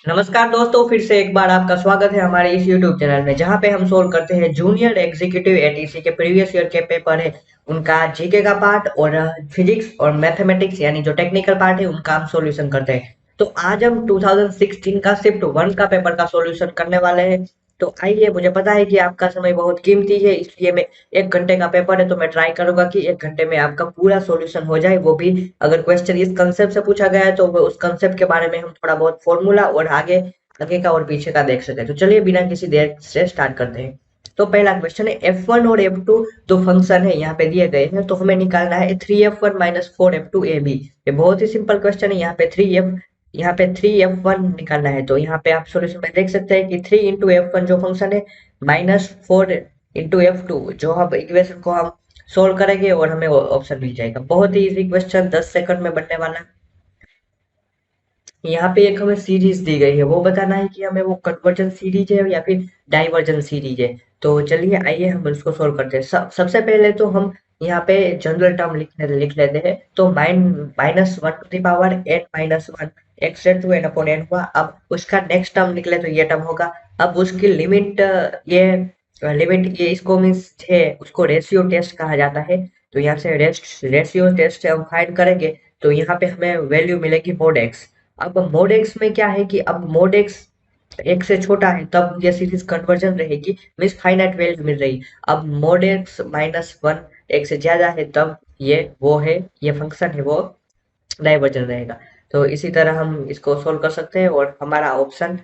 नमस्कार दोस्तों, फिर से एक बार आपका स्वागत है हमारे इस YouTube चैनल में, जहां पे हम सोल्व करते हैं जूनियर एग्जीक्यूटिव एटीसी के प्रीवियस ईयर के पेपर है उनका जीके का पार्ट और फिजिक्स और मैथमेटिक्स यानी जो टेक्निकल पार्ट है उनका हम सॉल्यूशन करते हैं। तो आज हम 2016 का शिफ्ट वन का पेपर का सॉल्यूशन करने वाले हैं। तो आइए, मुझे पता है कि आपका समय बहुत कीमती है, इसलिए मैं 1 घंटे का पेपर है तो मैं ट्राई करूंगा कि 1 घंटे में आपका पूरा सॉल्यूशन हो जाए। वो भी अगर क्वेश्चन इस कंसेप्ट से पूछा गया है तो वो उस कंसेप्ट के बारे में हम थोड़ा बहुत फॉर्मूला और आगे आगे का और पीछे का देख सके। तो चलिए बिना किसी देर से स्टार्ट करते हैं। तो पहला क्वेश्चन है F1 और F2 दो फंक्शन है यहाँ पे दिए गए हैं, तो हमें निकालना है 3F1 माइनस 4F2 AB। ये बहुत ही सिंपल क्वेश्चन है। यहाँ पे 3F1 निकालना है, तो यहाँ पे आप सॉल्यूशन में देख सकते हैं कि 3 इंटू F1 जो फंक्शन है माइनस 4 इंटू F2, जो हम इक्वेशन को हम सोल्व करेंगे और हमें ऑप्शन मिल जाएगा। बहुत ही इजी क्वेश्चन, 10 सेकंड में बनने वाला है। यहाँ पे एक हमें सीरीज दी गई है, वो बताना है कि हमें वो कन्वर्जन सीरीज है या फिर डाइवर्जन सीरीज है। तो चलिए आइए हम इसको सोल्व करते हैं। सबसे पहले तो हम यहाँ पे जनरल टर्म लिख लेते हैं। तो minus one to the power n minus one x to n upon n हुआ। अब उसका नेक्स्ट टर्म निकले तो ये टर्म होगा। अब उसकी लिमिट, ये इसको मीन्स है, उसको रेशियो टेस्ट कहा जाता है। तो यहाँ से रेशियो टेस्ट हम फाइंड करेंगे, तो यहाँ पे हमें वैल्यू मिलेगी मोड एक्स। अब मोड एक्स में क्या है कि अब मोड एक्स एक से छोटा है तब ये सीरीज कन्वर्जन रहेगी, मीन्स फाइनाइट वैल्यू मिल रही। अब मोड एक्स माइनस वन एक से ज्यादा है तब ये वो है, ये फंक्शन है वो डाइवर्जन रहेगा। तो इसी तरह हम इसको सोल्व कर सकते हैं और हमारा ऑप्शन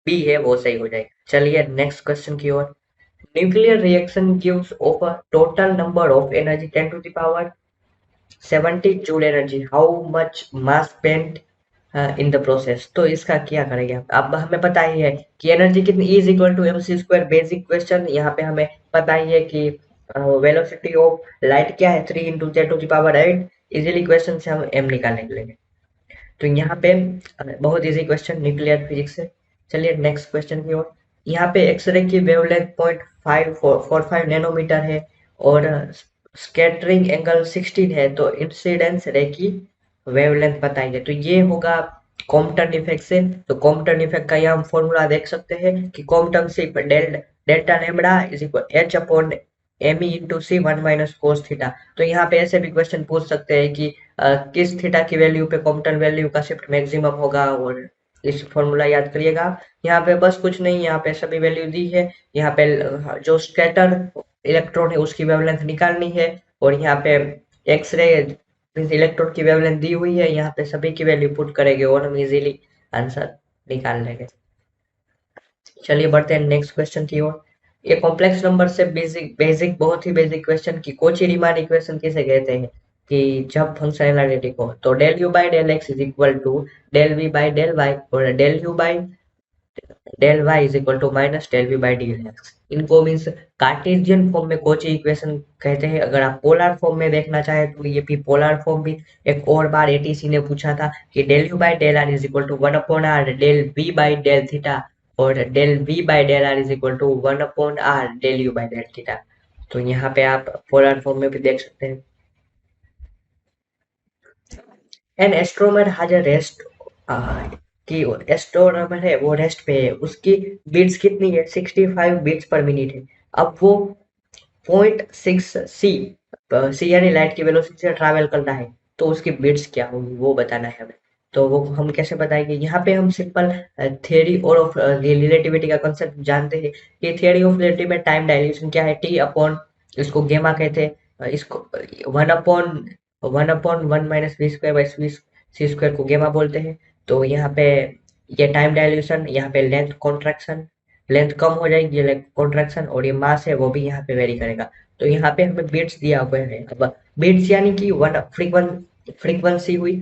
बी है वो सही हो जाएगा। चलिए नेक्स्ट क्वेश्चन की ओर। Nuclear reaction gives off a total number of energy 10 to the power 70 joule energy, how much mass spent in the process. तो इसका क्या करेंगे अब हमें पता ही है कि एनर्जी कितनी is equal to m c square. Basic question, यहाँ पे हमें पता ही है कि वेलोसिटी ऑफ लाइट क्या है, 3 × 10⁸ इजीली क्वेश्चन से हम एम निकालने के लिए। तो यहाँ पे बहुत इजी क्वेश्चन न्यूक्लियर फिजिक्स है। चलिए नेक्स्ट क्वेश्चन की ओर। यहाँ पे एक्सरे की वेवलेंथ 0.545 नैनोमीटर है और स्कैटरिंग एंगल 16 है। तो इंसिडेंस रे की वेवलेंथ बताइए। तो ये होगा कॉम्पटन इफेक्ट से। तो कॉम्पटन इफेक्ट का यहाँ हम फॉर्मूला देख सकते हैं कि कॉम्पटन से delta lambda is equal h upon m e into c one minus cos theta. तो यहाँ पे ऐसे भी क्वेश्चन पूछ सकते हैं कि किस थीटा की वैल्यू पे कॉम्पटन वैल्यू का शिफ्ट मैक्सिमम होगा, और इस फॉर्मूला याद करिएगा। यहाँ पे बस कुछ नहीं, यहाँ पे सभी वैल्यू दी है। यहाँ पे जो स्कैटर इलेक्ट्रॉन है उसकी वेवलेंथ निकालनी है, और यहाँ पे एक्सरे इलेक्ट्रॉन की वेवलेंथ दी हुई है। यहाँ पे सभी की वैल्यू पुट करेंगे और हम इजीली आंसर निकाल लेंगे। चलिए बढ़ते हैं नेक्स्ट क्वेश्चन की ओर। ये कॉम्प्लेक्स नंबर से बेसिक बेसिक बहुत ही बेसिक क्वेश्चन की कोची रीमान इक्वेशन किसे कहते हैं। कि जब फंक्शन एनालिटिक हो तो del u by del x is equal to del v by del y, और del u by del Y is equal to minus del v by d x. इनको means Cartesian form में Cauchy equation कहते हैं। अगर आप polar form में देखना चाहे तो ये भी पोलर फॉर्म भी एक और बार एटीसी ने पूछा था कि del u by del r is equal to one upon r del v by del theta, और del v by del r is equal to one upon r del u by del theta. तो यहाँ पे आप polar form में भी देख सकते हैं। An astronomer has a rest, कि एस्ट्रोनॉमर है वो रेस्ट पे है, उसकी बीट्स कितनी है, 65 बीट्स पर मिनट है। अब वो 0.6 सी सी यानी लाइट की वेलोसिटी से ट्रैवल करना है, तो उसकी बीट्स क्या होगी वो बताना है हमें। तो वो हम कैसे बताएंगे, यहाँ पे हम सिंपल थियरी और ऑफ रिलेटिविटी का कंसेप्ट जानते हैं कि थियरी ऑफ रिलेटिविटी में टाइम डायलेशन क्या है, टी अपॉन, इसको गेमा कहते हैं, इसको one upon one minus v square by c square को गेमा बोलते हैं। तो यहाँ पे ये टाइम डायल्यूशन, यहाँ पे लेंथ कॉन्ट्रैक्शन, लेंथ कम हो जाएगी, लेंथ कॉन्ट्रैक्शन, और ये मास है वो भी यहाँ पे वेरी करेगा। तो यहाँ पे हमें बीट्स दिया हुआ है। अब बीट्स यानी कि वन फ्रीक्वेंसी हुई,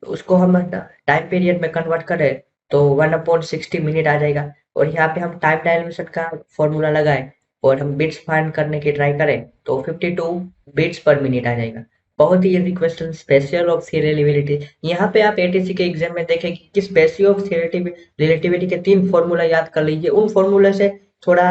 उसको हम टाइम पीरियड में कन्वर्ट करें तो 1/60 मिनट आ जाएगा। और यहाँ पे हम टाइम डायल्यूशन का फॉर्मूला लगाए और हम बिट्स फाइंड करने की ट्राई करें तो 52 बिट्स पर मिनट आ जाएगा। बहुत ही easy question, special of relativity. यहाँ पे आप एटीसी के एग्जाम में देखें कि स्पेशल ऑफ रिलेटिविटी के 3 फॉर्मूला याद कर लीजिए। उन फॉर्मूले से थोड़ा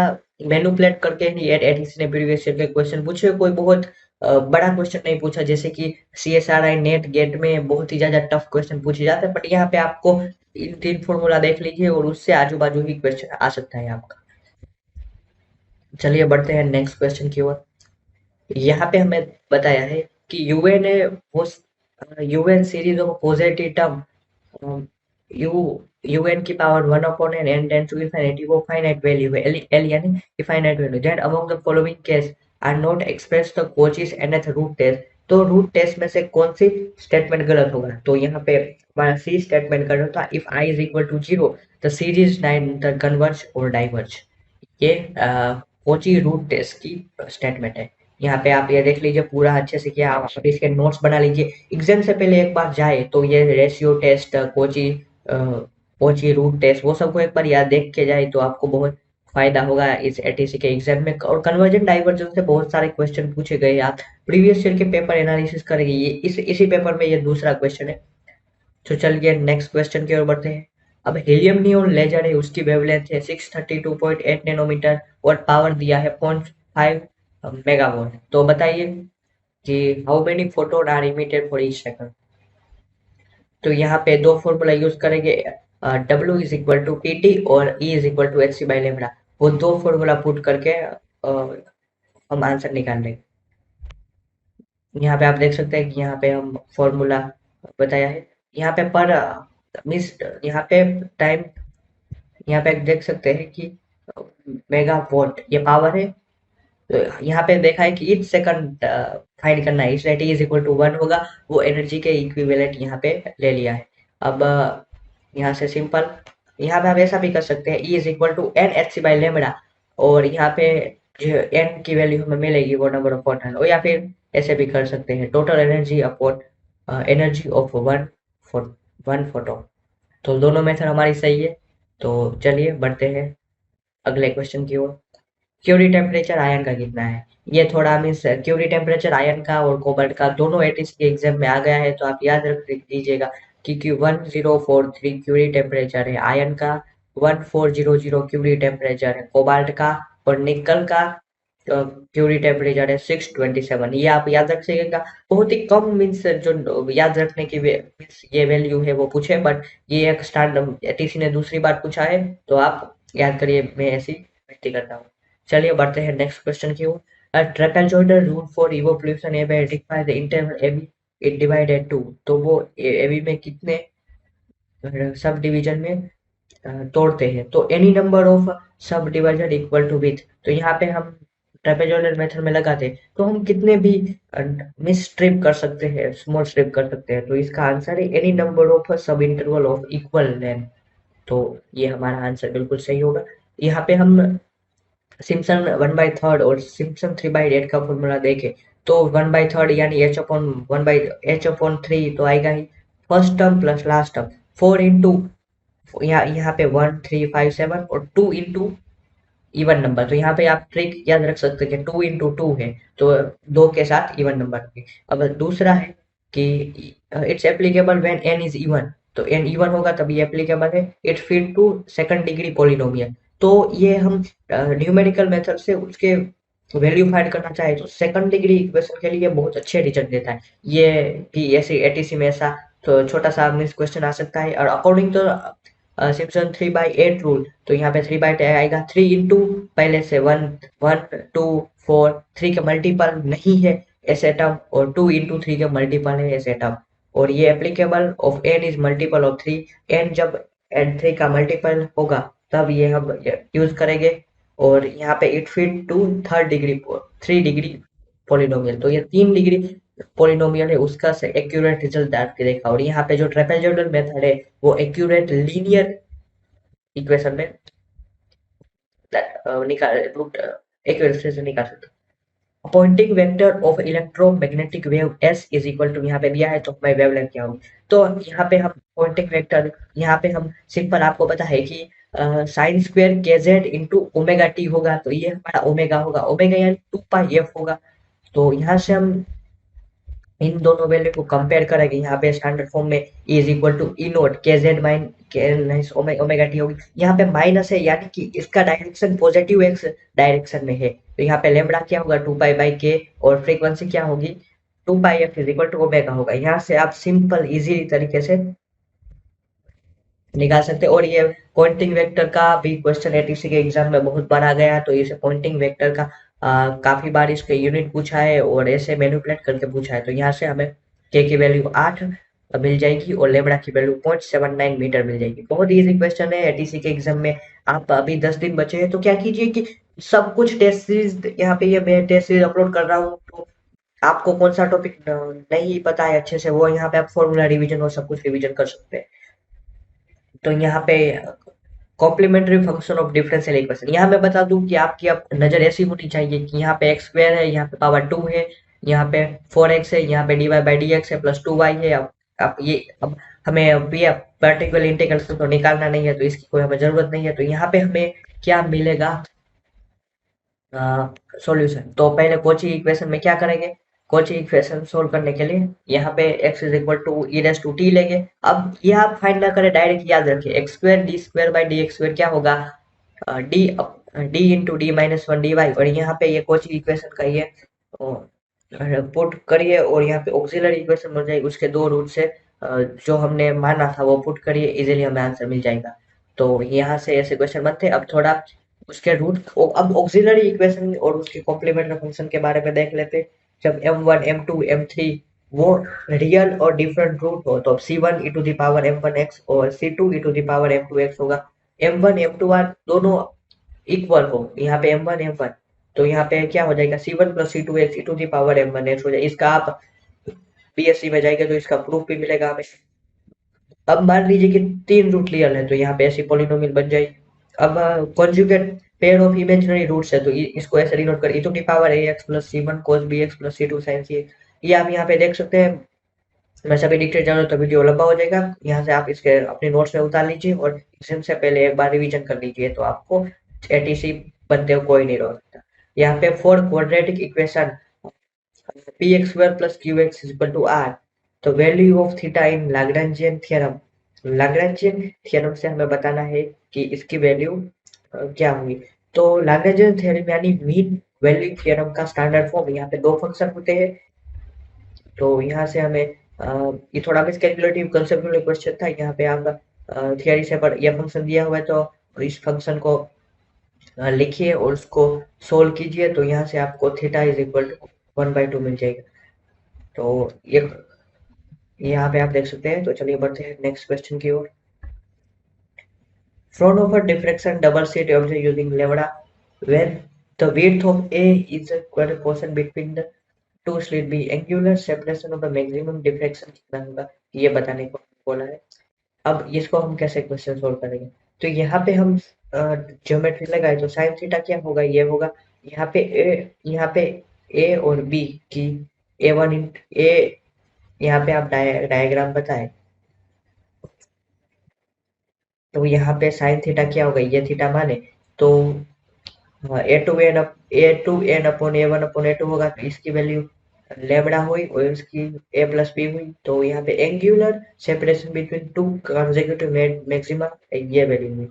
मैनिपुलेट करके ही एटीसी ने प्रीवियस ईयर के क्वेश्चन पूछे, कोई बहुत बड़ा क्वेश्चन नहीं पूछा, जैसे कि CSRI नेट गेट में बहुत ही ज्यादा टफ क्वेश्चन पूछे जाते हैं, बट यहाँ पे आपको इन 3 फॉर्मूला देख लीजिए और उससे आजू बाजू ही क्वेश्चन आ सकता है आपका। चलिए बढ़ते हैं नेक्स्ट क्वेश्चन की ओर। यहाँ पे हमें बताया है कि यूएन है वो UN series of positive term u UN की power 1 n tend to infinity वो फाइनाइट वैल्यू है, एल यानी infinite value. Then among the following case are not express the Cauchy's nth root test. तो root test में से कौन सी statement गलत होगा? तो यहाँ पे हमारा सी स्टेटमेंट गलत था। If I is equal to zero the series neither converge और डाइवर्ज। ये कोची रूट टेस्ट की स्टेटमेंट है। यहाँ पे आप ये देख लीजिए पूरा अच्छे से किया, आप इसके नोट्स बना लीजिए। एग्जाम से पहले एक बार जाए तो ये ratio test, Cauchy root test, वो सबको एक बार याद देख के जाए तो आपको बहुत फायदा होगा इस एटीसी के एग्जाम में। और कन्वर्जन डाइवर्जन से बहुत सारे क्वेश्चन पूछे गए, आप प्रीवियस ईयर के पेपर एनालिसिस करेंगे, ये इसी पेपर में ये दूसरा क्वेश्चन है। तो चलिए नेक्स्ट क्वेश्चन की ओर बढ़ते हैं। अब हीलियम नियोन लेजर है, उसकी वेवलेंथ है 632.8 नैनोमीटर और पावर दिया है 0.5 मेगावाट। तो बताइए कि how many photon are emitted for each second. तो यहाँ पे दो फॉर्मूला यूज करेंगे, W is equal to PT और E is equal to HC by lambda. वो दो फॉर्मूला पुट करके हम आंसर निकाल लेंगे। यहाँ पे आप देख सकते हैं कि यहाँ पे हम फॉर्मूला बताया है। यहाँ पे पर मिस यहाँ पे टाइम, यहाँ पे देख सकते हैं कि मेगावाट ये पावर है। तो यहाँ पे देखा है कि ईच सेकंड फाइंड करना है, इसलिए T इज इक्वल टू 1 होगा। वो एनर्जी के इक्विवेलेंट यहाँ पे ले लिया है। अब यहाँ से सिंपल, यहाँ पे आप ऐसा भी कर सकते हैं, E is equal to n h c by lambda, और यहाँ पे जो एन की वैल्यू हमें मिलेगी वो नंबर ऑफ फोटॉन, और या फिर ऐसे भी कर सकते हैं total energy upon energy of one photon. तो दोनों मेथड हमारी सही है। तो चलिए बढ़ते हैं अगले क्वेश्चन की ओर। क्यूरी टेम्परेचर आयन का कितना है? ये थोड़ा मीन्स क्यूरी टेम्परेचर आयन का और कोबाल्ट का दोनों एटीसी के एग्जाम में आ गया है, तो आप याद रख लीजिएगा कि 1043 क्यूरी टेम्परेचर है आयन का, 1400 क्यूरी टेम्परेचर है कोबाल्ट का, और निकल का क्यूरी टेम्परेचर है 627। ये आप याद रखिएगा। बहुत ही कम मीन्स जो याद रखने की मीन्स ये वैल्यू है वो पूछे, बट ये एक स्टैंडर्ड एटीसी ने दूसरी बार पूछा है, तो आप याद करिए, मैं ऐसी गलती करता हूँ। चलिए बढ़ते हैं नेक्स्ट क्वेश्चन की ओर। A trapezoidal rule for evolution AB identify the interval AB it divided to। तो वो AB में कितने सब डिवीजन में तोड़ते हैं? तो any number of subdivision equal to with. तो यहाँ पे हम ट्रेपेजोइडल मेथड में लगाते हैं तो हम कितने भी मिस स्ट्रिप कर सकते हैं, स्मॉल स्ट्रिप कर सकते हैं। तो इसका आंसर है एनी नंबर ऑफ सब इंटरवल ऑफ इक्वल लेंथ। तो ये हमारा आंसर बिल्कुल सही होगा। यहाँ पे हम सिम्पसन 1/3 और सिम्पसन 3/8 का फॉर्मूला देखें तो 1/3 यानी H/1/3 तो आएगा ही first term plus last term 4 into यहाँ पे 1357 और 2 इंटू इवन नंबर। तो यहाँ पे आप ट्रिक याद रख सकते हैं कि 2 इंटू 2 है तो दो के साथ इवन नंबर होंगे। अब दूसरा है कि it's applicable when n is even. तो n इवन होगा तभी एप्लीकेबल है। It fit to second degree polynomial. तो ये हम न्यूमेरिकल मेथड से उसके वैल्यू फाइंड करना चाहे तो सेकंड डिग्री इक्वेशन के लिए बहुत अच्छे रिजल्ट देता है ये, कि ऐसे एटीसी में ऐसा तो छोटा सा मिस क्वेश्चन आ सकता है। और अकॉर्डिंग टू सिम्पसन 3/8 रूल, तो यहाँ पे 3/8 आएगा 3 इंटू पहले से 1 1 2 4 3 के मल्टीपल नहीं है ऐसे टर्म, और 2 इंटू 3 के मल्टीपल है ऐसे टर्म। और ये applicable of n is multiple of 3। n जब n3 का मल्टीपल होगा तब ये हम यूज करेंगे। और यहाँ पे it fit to third degree 3 degree polynomial. तो ये 3 डिग्री पॉलिनोमियल है, उसका से एक्यूरेट रिजल्ट आपके देखा। और यहाँ पे जो ट्रेपेजोइडल मेथड है वो एक्यूरेट लीनियर इक्वेशन में निकाल रूट एक्यूरेसी से निकाल सकते हैं। Poynting vector of electromagnetic wave S is equal to, यहाँ पे दिया है तो मैं वेवलेंथ क्या होगी। तो यहाँ पे हम पॉइंटिंग वेक्टर, यहाँ पे हम सिंपल आपको पता है कि sine square KZ into omega T होगा, तो ये हमारा ओमेगा होगा, ओमेगा यानी 2 पाई f होगा। तो यहाँ से हम इन दोनों वैल्यू को कंपेयर करेंगे। यहाँ पे स्टैंडर्ड फॉर्म में is equal to e naught k z mine k omega t होगी। यहाँ पे माइनस है यानी कि इसका डायरेक्शन पॉजिटिव एक्स डायरेक्शन में है, तो यहाँ पे लेमडा क्या होगा 2 पाई बाई के, और फ्रीक्वेंसी क्या होगी 2 pi f is equal to omega होगा। यहाँ से आप सिंपल इजी तरीके से निकाल सकते हैं। और ये पॉइंटिंग वेक्टर का भी क्वेश्चन एटीसी के एग्जाम में बहुत बार आ गया है, तो इसे पॉइंटिंग वेक्टर का काफी बार इसके यूनिट पूछा है और ऐसे मैनिपुलेट करके पूछा है। तो यहाँ से हमें के की वैल्यू 8 मिल जाएगी और लेमड़ा की वैल्यू 0.79 मीटर मिल जाएगी। बहुत इजी क्वेश्चन है एटीसी के एग्जाम में। आप अभी 10 दिन बचे हैं तो क्या कीजिए कि सब कुछ टेस्ट सीरीज, यहाँ पे ये मैं टेस्ट सीरीज अपलोड कर रहा हूँ, तो आपको कौन सा टॉपिक नहीं पता है अच्छे से, वो यहाँ पे आप फॉर्मूला रिवीजन और सब कुछ रिवीजन कर सकते हैं। तो यहाँ पे complementary function of differential equation, यहाँ मैं बता दूं कि आपकी अब नजर ऐसी होनी चाहिए कि यहाँ पे एक्स स्क्वायर है, यहाँ पे पावर 2 है, यहाँ पे 4x है, यहाँ पे dy/dx है प्लस 2y है। अब ये अब हमें अब ये पर्टिकुलर इंटीग्रल से तो निकालना नहीं है, तो इसकी कोई हमें जरूरत नहीं है। तो यहाँ पे हमें क्या मिलेगा सॉल्यूशन। तो पहले कोची इक्वेशन में क्या करेंगे, कोची इक्वेशन सोल्व करने के लिए यहाँ पे x is equal to e raise to t लेंगे। अब ये आप फाइंड ना करें, डायरेक्ट याद रखिए x square d square by d x square क्या होगा d d into d minus one d y. और यहाँ पे ये कोची इक्वेशन का ये पुट करिए और यहाँ पे ऑक्सिलरी इक्वेशन मिल जाएगी, उसके दो रूट से जो हमने माना था वो पुट करिए, इजीली हमें आंसर मिल जाएगा। तो यहाँ से ऐसे क्वेश्चन बनते हैं। अब थोड़ा उसके रूट, अब ऑक्सिलरी इक्वेशन और उसके कॉम्प्लीमेंट्री फंक्शन के बारे में देख लेते हैं। जब m1 m2 m3 वो रियल और डिफरेंट रूट हो, तो c1 e to the power m1x और c2 e to the power m2x होगा। m1 m2 दोनों इक्वल हो, यहाँ पे m1 m1, तो यहाँ पे क्या हो जाएगा c1 plus c2x e to the power m1x हो जाएगा। इसका आप बीएससी में जाएंगे तो इसका प्रूफ भी मिलेगा हमें। अब मान लीजिए कि 3 रूट रियल है, तो यहाँ पे ऐसी पॉलिनोमियल बन जाएगी। अब conjugate pair of imaginary roots है, तो इसको ऐसे डिनोट कर e to the power ax plus c1 cos bx plus c2 sin c। ये आप यहाँ पे देख सकते हैं। मैं सभी डिटेल जानूँ तो वीडियो लंबा हो जाएगा, यहाँ से आप इसके अपने नोट्स में उतार लीजिए और एग्जाम से पहले एक बार रिवीजन कर लीजिए, तो आपको एटीसी बनते हुए कोई नहीं रोक सकता। यहाँ पे four quadratic equation px square plus qx is equal to r, तो value of theta in Lagrangian theorem, Lagrangian theorem से हमें बताना है कि इसकी वैल्यू क्या होगी। तो लैग्रेंजियन थ्योरम यानी मीन वैल्यू थ्योरम का स्टैंडर्ड फॉर्म, यहाँ पे दो फंक्शन होते हैं। तो यहाँ से हमें ये थोड़ा मिसकैलकुलेटिव कंसेप्चुअल क्वेश्चन था। यहाँ पे आप थियरी से पर यह फंक्शन दिया हुआ है, तो इस फंक्शन को लिखिए और उसको सोल्व कीजिए, तो यहाँ से आपको थीटा इज इक्वल टू 1/2 मिल जाएगा। तो ये यहाँ पे आप देख सकते हैं। तो चलिए बढ़ते हैं नेक्स्ट क्वेश्चन की ओर। Fraunhofer diffraction double slit object using lambda when the width of A is a quadriportion between the two slit be angular separation of the maximum diffraction कितना होगा, ये बताने को बोला है। अब इसको हम कैसे क्वेश्चन सोल्व करेंगे, तो यहाँ पे हम ज्योमेट्री लगाए तो साइन थीटा क्या होगा, ये होगा यहाँ पे ए और बी की a1 ए, यहाँ पे आप डायग्राम बताएं, तो यहाँ पे साइन थीटा क्या होगा, ये थीटा माने तो ए टू एन अपॉन ए1 अपॉन ए टू होगा, तो इसकी वैल्यू लेमडा हुई और इसकी ए प्लस बी हुई। तो यहाँ पे angular separation between two consecutive maxima, ये वैल्यू हुई।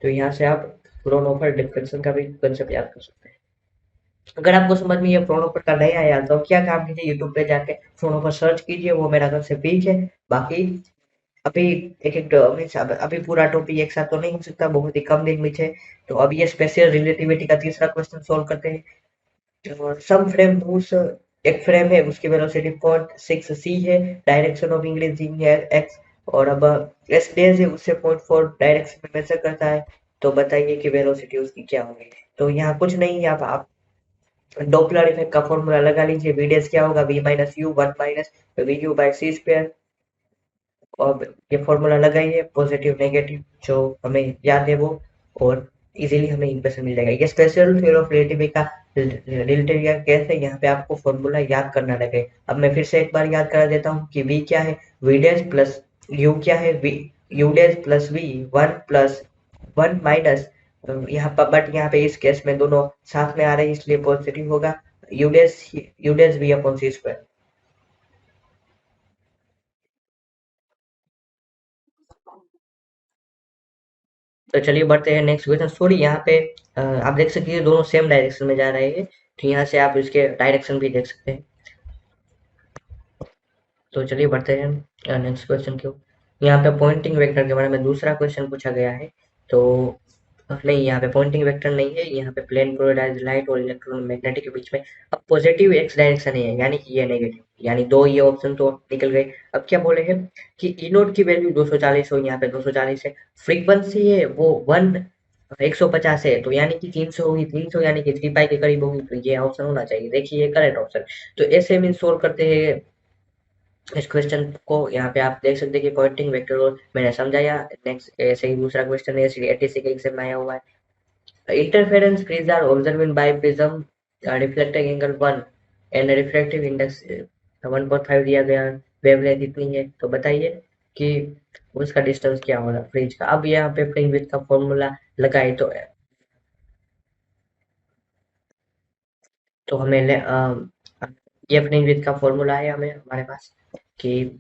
तो यहाँ से आप फ्राउनहोफर डिफरेंशियल का भी कंसेप्ट याद कर सकते हैं। अगर आपको समझ में ये फ्राउनहोफर का नहीं आया तो क्या काम कीजिए, यूट्यूब पे जाके फ्राउनहोफर सर्च कीजिए, वो मेरा कंसेप्ट पीक है। बाकी अभी एक एक अभी पूरा टॉपिक एक साथ तो नहीं हो सकता, बहुत ही कम दिन में है। तो अब ये स्पेशल रिलेटिविटी का तीसरा क्वेश्चन सोल्व करते हैं। सम फ्रेम मूव्स, एक फ्रेम है उसकी वेलोसिटी 0.6 c है, डायरेक्शन ऑफ इंक्रीजिंग है x, और अब एस डेज है उससे 0.4 डायरेक्शन में मेजर करता है। तो बताइए कि वेलोसिटी उसकी क्या होगी। तो यहाँ कुछ नहीं है, आप डॉपलर इफेक्ट का फॉर्मूला लगा लीजिए। वी डेज क्या होगा, v minus u 1 minus v u by c square. और ये फॉर्मूला लगाइए पॉजिटिव नेगेटिव जो हमें याद है वो, और इजीली हमें इक्वेशन मिल जाएगा। ये स्पेशल थ्योरी ऑफ रिलेटिविटी का रिलेटिविटी का केस है, यहाँ पे आपको फॉर्मूला याद करना लगे। अब मैं फिर से एक बार याद करा देता हूँ कि v क्या है, v डैश प्लस u क्या है, v u dash plus v 1 plus 1 minus, यहाँ पर बट यहाँ पे इस केस में दोनों साथ में आ रहे हैं इसलिए पॉजिटिव होगा, u डैश v अपॉन सी स्क्वायर। तो चलिए बढ़ते हैं नेक्स्ट क्वेश्चन। सॉरी, यहाँ पे आप देख सकते हैं दोनों सेम डायरेक्शन में जा रहे हैं, तो यहाँ से आप इसके डायरेक्शन भी देख सकते हैं। तो चलिए बढ़ते हैं नेक्स्ट क्वेश्चन की ओर। यहाँ पे पॉइंटिंग वेक्टर के बारे में दूसरा क्वेश्चन पूछा गया है। तो नहीं, यहाँ पे पॉइंटिंग वेक्टर नहीं है, यहाँ पे प्लेन पोलराइज्ड लाइट और इलेक्ट्रोमैग्नेटिक के बीच में अब पॉजिटिव एक्स डायरेक्शन है, यानी कि ये नेगेटिव, यानी दो ये ऑप्शन तो निकल गए। अब क्या बोले हैं कि ई नोट की वैल्यू 240 हो, यहाँ पे 240 है, फ्रीक्वेंसी है वो 150 है, तो यानी कि 300 होगी, 300 यानी कि 3 पाई के करीब होगी, तो ये ऑप्शन होना चाहिए। देखिए ये करेक्ट ऑप्शन। तो ऐसे मीन सोल्व करते हैं इस क्वेश्चन को। यहाँ पे आप देख सकते हैं कि पॉइंटिंग वेक्टर को मैंने समझाया। नेक्स्ट ऐसे ही दूसरा क्वेश्चन है, 86 के एग्जाम में आया हुआ है। Interference fringe are observe by prism reflecting angle 1 and refractive index 1.5 दिया गया, वेवलेंथ इतनी है, तो बताइए कि उसका डिस्टेंस क्या होगा फ्रिंज का। अब यहाँ पे फ्रिंज विड्थ का फॉर्मूला लगाए तो हमें ये फ्रिंज विड्थ का फॉर्मूला है हमें हमारे पास कि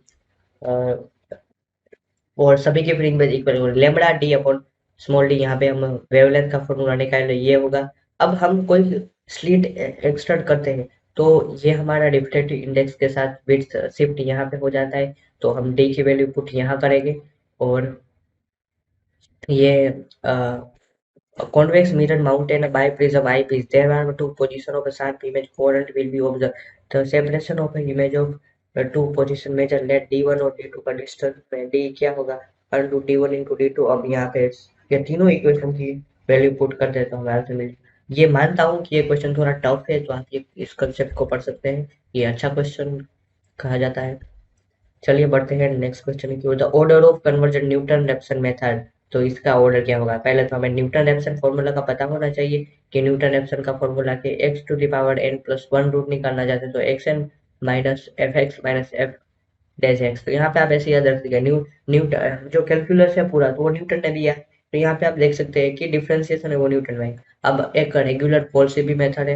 और सभी के फ्रिंज में इक्वल होगा lambda D upon small D. यहाँ पे हम वेवलेंथ का फॉर्मूला निकाले, ये होगा। अब हम कोई स्लिट एक्सट्रैक्ट करते हैं, तो ये हमारा रिफ्रैक्टिव इंडेक्स के साथ विड्थ शिफ्ट यहाँ पे हो जाता है, तो हम डी की वैल्यू पुट यहाँ करेंगे। और ये convex mirror mounted by prism eyepiece. There are two positions of a sharp image. Quadrant will be observed. The separation of an image of two position measure let D1 और D2 का distance में D क्या होगा into D1 into D2। अब यहाँ पे ये तीनों इक्वेशन की वैल्यू पुट कर देता हूँ आंसर में। ये मानता हूँ कि ये क्वेश्चन थोड़ा टफ है, तो आप ये इस कंसेप्ट को पढ़ सकते हैं, ये अच्छा क्वेश्चन कहा जाता है। चलिए बढ़ते हैं नेक्स्ट क्वेश्चन की ओर। The order of conversion Newton Raphson method. तो इसका ऑर्डर क्या होगा? पहले तो हमें न्यूटन रेफसन फॉर्मूला का पता होना चाहिए कि न्यूटन रेफसन का फॉर्मूला के x to the power n plus 1 root निकालना चाहते हैं, तो xn minus f x minus f dash x. तो यहाँ पे आप ऐसे याद रख दीजिए, न्यूटन जो कैलकुलस है पूरा, तो वो न्यूटन ने दिया, तो यहाँ पे आप देख सकते हैं कि डिफरेंशिएशन है वो न्यूटन में। अब एक रेगुलर पॉल्सेबी मेथड है,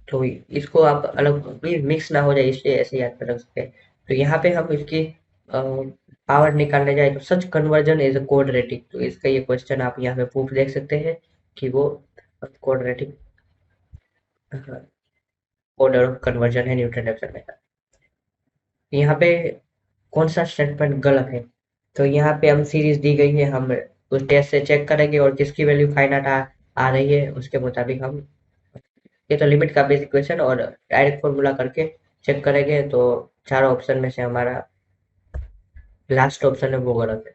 तो इसको आप अलग मिक्स ना हो जाए इसलिए ऐसे याद कर रख सकते हैं। तो यहाँ पे हम इसकी पावर निकालने जाए तो सच कन्वर्जन इज अ क्वाड्रेटिक, तो इसका ये क्वेश्चन आप यहाँ पे प्रूफ देख सकते हैं कि वो क्वाड्रेटिक ऑर्डर ऑफ कन्वर्जन है न्यूटन रेफसन मेथड। यहाँ पे कौन सा स्टेटमेंट गलत है? तो यहाँ पे हम सीरीज दी गई है, हम उस टेस्ट से चेक करेंगे और किसकी वैल्यू फाइंड आउट आ रही है उसके मुताबिक हम, ये तो लिमिट का बेसिक क्वेश्चन और डायरेक्ट फॉर्मूला करके चेक करेंगे, तो चारों ऑप्शन में से हमारा लास्ट ऑप्शन है वो गलत है।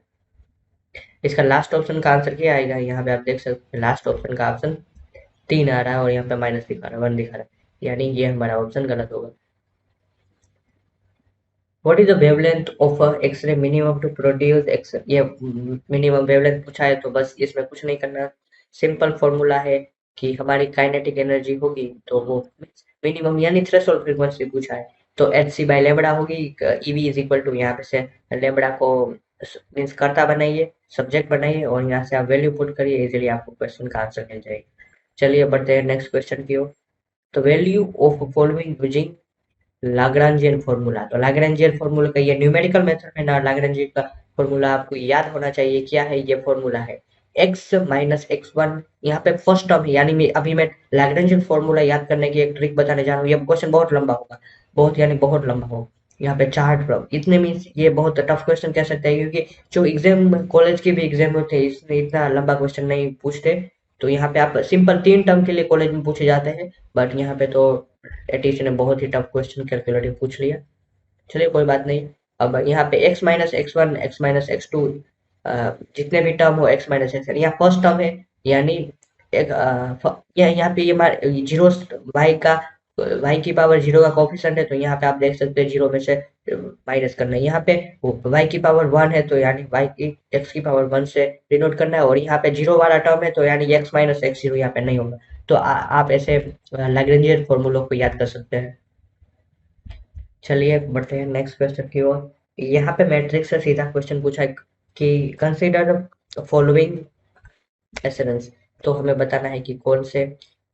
इसका लास्ट ऑप्शन का आंसर क्या आएगा? यहाँ पे आप देख सकते हैं लास्ट ऑप्शन का ऑप्शन 3 आ रहा है और यहाँ पे माइनस दिखा रहा है, 1 दिखा रहा है, यानी ये हमारा ऑप्शन गलत होगा। What is the wavelength of x ray minimum to produce x? ये मिनिमम वेवलेंथ पूछा है, तो बस इसमें कुछ नहीं करना, सिंपल फॉर्मूला है कि हमारी काइनेटिक एनर्जी होगी तो वो मिनिमम यानी थ्रेशोल्ड फ्रीक्वेंसी पूछा है, तो एच सी बाई लेबड़ा होगी। ईवी इज इक्वल टू यहाँ पे से लेबड़ा को मीन्स कर्ता बनाइए, सब्जेक्ट बनाइए और यहाँ से आप वैल्यू पुट करिए, इजीली आपको क्वेश्चन का आंसर मिल जाएगा। चलिए बढ़ते हैं नेक्स्ट क्वेश्चन की ओर। तो value of following using Lagrangian formula. तो लाग्रांजियन फॉर्मूला का ये न्यूमेरिकल मेथड में ना, लाग्रांजियन का फॉर्मूला आपको याद होना चाहिए। क्या है ये फॉर्मूला? है x माइनस एक्स वन, यहाँ पे फर्स्ट टर्म है, यानी अभी मैं लाग्रांजियन फॉर्मूला याद करने की एक ट्रिक बताने जा रहा हूँ। ये क्वेश्चन बहुत लंबा होगा, बहुत यानी बहुत लंबा होगा। यहाँ पे 4 टर्म इतने मीन्स ये बहुत टफ क्वेश्चन कह सकते हैं, क्योंकि जो एग्जाम कॉलेज के भी एग्जाम होते हैं इसमें इतना लंबा क्वेश्चन नहीं पूछते। तो यहाँ पे आप सिंपल 3 टर्म के लिए कॉलेज में पूछे जाते हैं, बट यहाँ पे तो एटीसी ने बहुत ही टफ क्वेश्चन कैलकुलेटिव पूछ लिया। चलिए कोई बात नहीं। अब यहाँ पे x minus x one x minus x two जितने भी टर्म हो x माइनस एक्स, यहाँ फर्स्ट टर्म है, यानी एक यहाँ पे ये जीरो y का y की पावर 0 का कोफिशिएंट है, तो यहाँ पे आप देख सकते हैं 0 में से माइनस करना है। यहाँ पे y की पावर 1 है, तो यानी y की x की पावर 1 से डिनोट करना है, और यहाँ पे 0 वाला टर्म है, तो यानी x माइनस एक्स 0 यहाँ पे नहीं होगा। तो आप ऐसे लैग्रेंजियन फॉर्मूलों को याद कर सकते हैं। चलिए बढ़ते हैं नेक्स्ट क्वेश्चन की ओर। यहाँ पे मैट्रिक्स से सीधा क्वेश्चन पूछा है कि कंसीडर फॉलोइंग एसेंस, तो हमें बताना है कि कौन से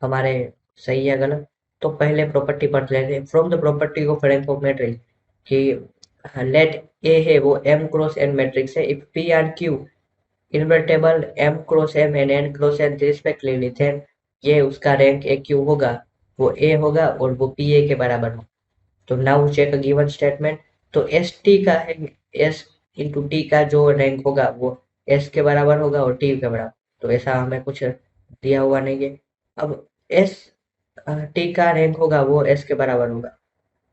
हमारे सही है गलत। तो पहले प्रॉपर्टी पढ़ लेते हैं, from the property of rank of matrix कि लेट ए है वो m क्रॉस n मैट्रिक्स है, if p and q invertible m cross m and n cross n respectively, then ये उसका रैंक ए क्यू होगा, वो ए होगा और वो पी ए के बराबर होगा। तो नाउ चेक गिवन स्टेटमेंट। तो एस टी का है, एस इंटू टी का जो रैंक होगा वो एस के बराबर होगा और टी के बराबर। तो ऐसा हमें कुछ दिया हुआ नहीं है। अब एस टी का रैंक होगा वो एस के बराबर होगा।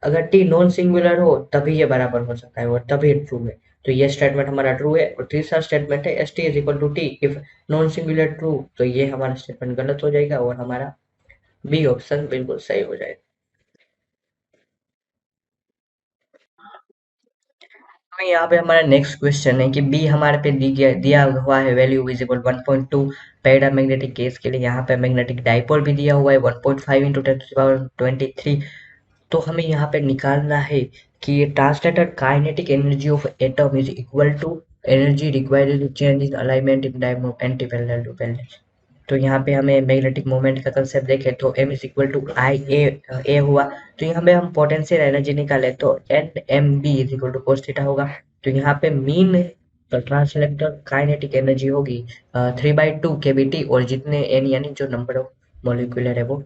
अगर टी नॉन सिंगुलर हो तभी ये बराबर हो सकता है और तभी ट्रू है। तो ये स्टेटमेंट हमारा ट्रू है। और तीसरा स्टेटमेंट है S T is equal to T if non singular true, तो ये हमारा स्टेटमेंट गलत हो जाएगा और हमारा बी ऑप्शन बिल्कुल सही हो जाएगा। तो यहाँ पे हमारा नेक्स्ट क्वेश्चन है कि बी हमारे पे दिया हुआ है value is equal 1.2 paramagnetic case के लिए। यहाँ पे मैग्नेटिक डाइपोल भी दिया हुआ है 1.5 इंटू 10⁻23। तो हमें यहाँ पे निकालना है कि ये translated kinetic energy of atom is equal to energy required to change in alignment in time of anti parallel to parallel. तो यहाँ पे हमें मैग्नेटिक मोमेंट का कंसेप्ट देखें तो m is equal to I A हुआ। तो यहाँ पे हम पोटेंशियल एनर्जी निकाले तो n m b is equal to cos theta होगा। तो यहाँ पे मीन ट्रांसलेटर काइनेटिक एनर्जी होगी 3/2 केबीटी, और जितने एन यानी जो नंबर ऑफ मॉलिक्यूलर है वो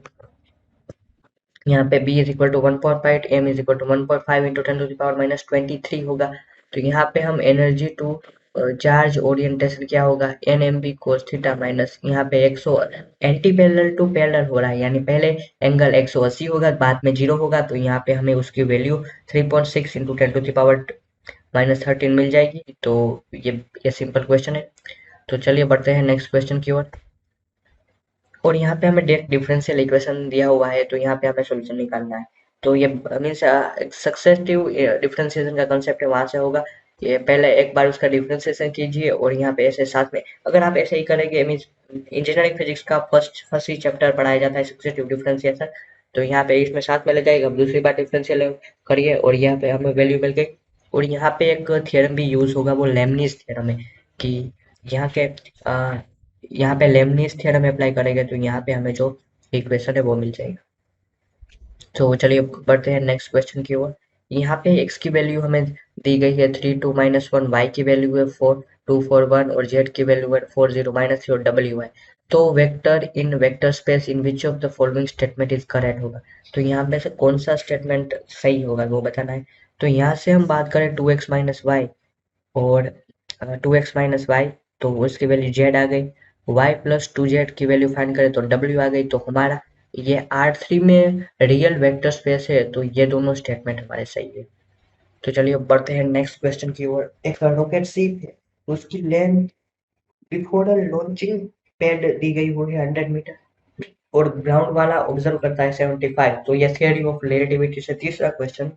यहाँ पे b is equal to 1.5, m is equal to 1.5 into 10⁻23 होगा। तो यहाँ पे हम एनर्जी टू चार्ज ओरिएंटेशन क्या होगा, n m b cos theta minus यहाँ पे 100 एंटी पैरेलल टू पैरेलल हो रहा है, यानी पहले एंगल 180 होगा बाद में 0 होगा। तो यहाँ पे हमें उसकी वैल्यू 3.6 इंटू 10⁻⁻13 मिल जाएगी। तो ये सिंपल क्वेश्चन है। तो चलिए बढ़ते हैं नेक्स्ट क्वेश्चन की ओर। और यहाँ पे हमें डायरेक्ट डिफरेंशियल इक्वेशन दिया हुआ है, तो यहाँ पे हमें सॉल्यूशन निकालना है। तो ये मीन्स सक्सेसिव डिफरेंशिएशन का कंसेप्ट है, वहां से होगा। ये पहले एक बार उसका डिफरेंशिएशन कीजिए और यहाँ पे ऐसे साथ में, अगर आप ऐसे ही करेंगे मीन्स इंजीनियरिंग फिजिक्स का फर्स्ट ही चैप्टर पढ़ाया जाता है सक्सेसिव डिफरेंशिएशन। तो यहाँ पे इसमें साथ में ले जाएगा, अब दूसरी बार डिफरेंशियल करिए और यहाँ पे हमें वैल्यू मिल गई। और यहाँ पे एक थियरम भी यूज होगा, वो लेमनीज थियरम है कि यहाँ के यहाँ पे लेमनीज थ्योरम अप्लाई करेंगे तो यहाँ पे हमें जो इक्वेशन है वो मिल जाएगी। तो चलिए बढ़ते हैं नेक्स्ट क्वेश्चन की ओर। यहाँ पे x की वैल्यू हमें दी गई है 3 2 - 1, y की वैल्यू है 4 2 4 1 और z की वैल्यू है 4 0 - 3 और w है। तो vector in vector space in which of the following statement is correct होगा। तो यहाँ पे से कौन सा स्टेटमेंट सही होगा वो बताना है। तो यहाँ से हम बात करें 2x - y और 2x - y, तो उसकी वैल्यू z आ गई। y प्लस 2z की वैल्यू फाइंड करें तो w आ गई। तो हमारा ये R3 में रियल वेक्टर स्पेस है, तो ये दोनों स्टेटमेंट हमारे सही है। तो चलिए अब बढ़ते हैं नेक्स्ट क्वेश्चन की ओर। एक रॉकेट शिप है, उसकी लेंथ बिफोर लॉन्चिंग पैड दी गई वो है 100 मीटर और ग्राउंड वाला ऑब्जर्व करता है 75। तो ये थियरी ऑफ रिलेटिविटी से तीसरा क्वेश्चन।